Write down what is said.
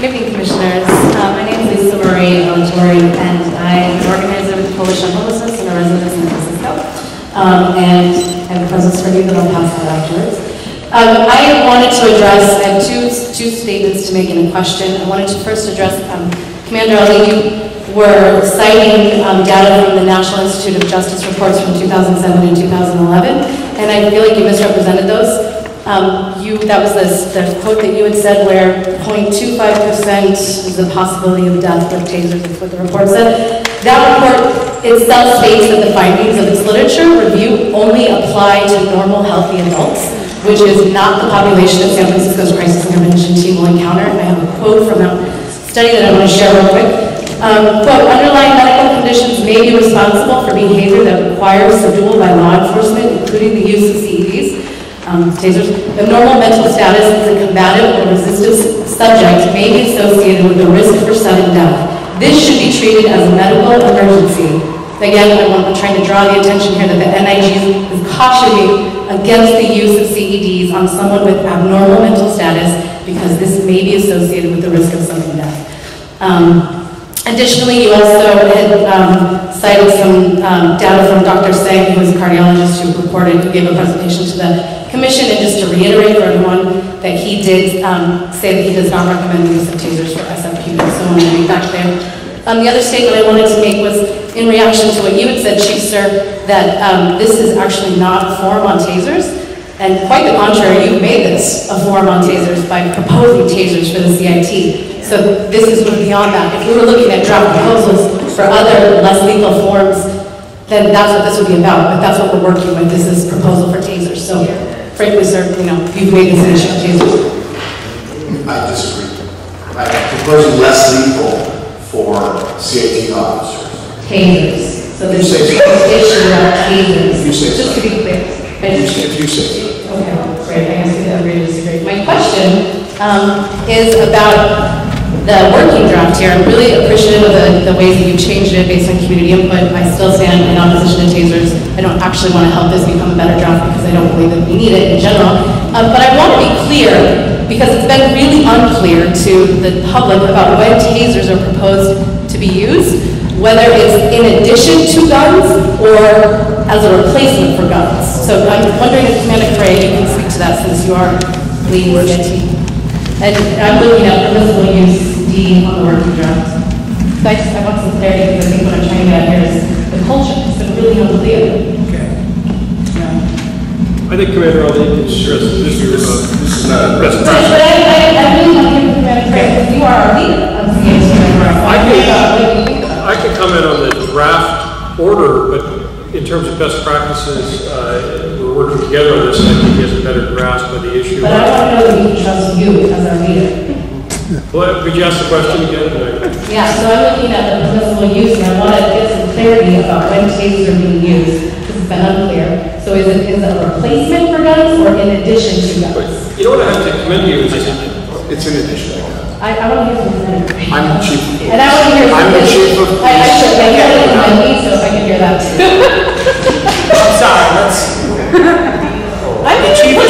Good evening, Commissioners. My name is Lisa Marie Alatorre, and I'm an organizer with the Coalition on Homelessness and a resident in San Francisco. And I have a presence for you that I'll pass out afterwards. I wanted to address, I have two statements to make in a question. I wanted to first address, Commander Ali, you were citing data from the National Institute of Justice reports from 2007 and 2011, and I feel like you misrepresented those. That was the quote that you had said where 0.25% is the possibility of death with tasers, is what the report said. That report itself states that the findings of its literature review only apply to normal, healthy adults, which is not the population that San Francisco's crisis intervention team will encounter. And I have a quote from a study that I want to share real quick. Quote, underlying medical conditions may be responsible for behavior that requires subdual by law enforcement, including the use of CEDs. Tasers. Abnormal mental status as a combative or resistive subject may be associated with the risk for sudden death. This should be treated as a medical emergency. Again, I'm trying to draw the attention here that the NIG is cautioning against the use of CEDs on someone with abnormal mental status because this may be associated with the risk of sudden death. Additionally, you also had cited some data from Dr. Singh, who was a cardiologist who gave a presentation to the Commission, and just to reiterate for everyone that he did say that he does not recommend the use of tasers for SFPD, so I want to be back there. The other statement I wanted to make was in reaction to what you had said, Chief Suhr, that this is actually not a forum on tasers, and quite the contrary, you've made this a forum on tasers by proposing tasers for the CIT. So this is beyond that. If we were looking at draft proposals for other less lethal forms, then that's what this would be about, but that's what we're working with. This is proposal for tasers. So frankly, sir, you've made this an issue of tasers. I disagree. I'm proposing less lethal for CIT officers. Tasers. So there's an issue about tasers. You say just to be clear. If you say so. Okay, great. I guess we agree to disagree. My question is about the working draft here. I'm really appreciative of the ways that you've changed it based on community input. I still stand in opposition to tasers. I don't actually want to help this become a better draft because I don't believe that we need it in general. But I want to be clear, because it's been really unclear to the public about when tasers are proposed to be used, whether it's in addition to guns or as a replacement for guns. So I'm wondering if Commander Craig, you can speak to that since you are leading the team. And I'm looking at permissible use D on the working draft. So I want some clarity because I think what I'm trying to get at here is the culture. It's been really unclear. Okay. I think Commander Ali can stress this is not a present. But I really want to hear from Commander Craig because you are our leader on CIT. I can comment on the draft order, but in terms of best practices, we're working together on this, and I think he has a better grasp of the issue. But I want to know that we can trust you as our leader. Well, could you ask the question again? Yeah, so I'm looking at the permissible use, and I want to get some clarity about when tasers are being used. This has been unclear. So is it a replacement for guns or in addition to guns? You know what I have to commend you is it's in addition to guns. I want to hear from the I'm the chief. And I want to hear from I'm the chief of police. I should hear it from me, so I can hear that too. I'm sorry, let's... I'm the chief of